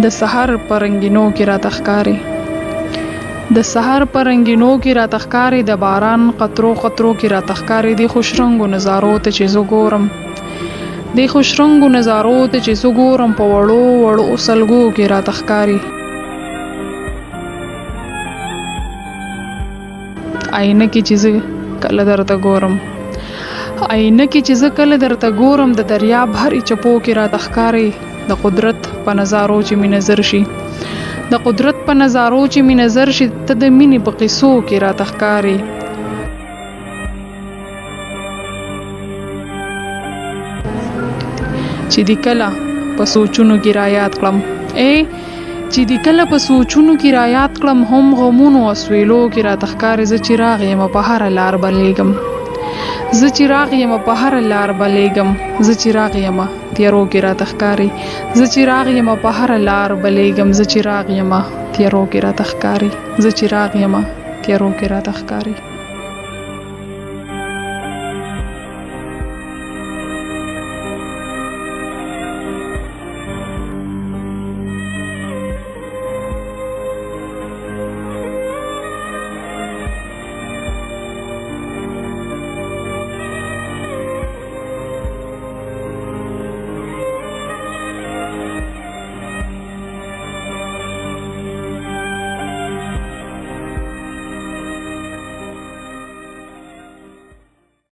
د سحر پرنګینو کې راته ښکاري د سحر پرنګینو کې راته ښکاري د باران قطرو قطرو کې راته ښکاري د خوشرنګو نظارو ته چې زه ګورم د خوشرنګو نظارو ته چې زه ګورم په وړو وړو سلګو کې راته ښکاري آینه کې چې زه کله درته ګورم آینه کې چې زه کله درته ګورم د دریاب هرې چپو کې راته ښکاري د قدرت په نظارو چې مې نظر شي د قدرت په نظارو چې مې نظر شي ته د مینې په قصو کې راته ښکاري چې دی کله په سوچونو کې را یاد کړم چې دی کله په سوچونو کې را یاد کړم هم غمونو اسویلو کې راته ښکاري زه چې راغی یم په هره لار بلیږم زه چې راغی یم په هره لار بلیږم زه چې راغی یم تیارو کې راته ښکاري زه چې راغی یم په هره لار بلیږم زه چې راغی یم تیارو کې راته ښکاري زه چې راغی یم تیارو کې راته ښکاري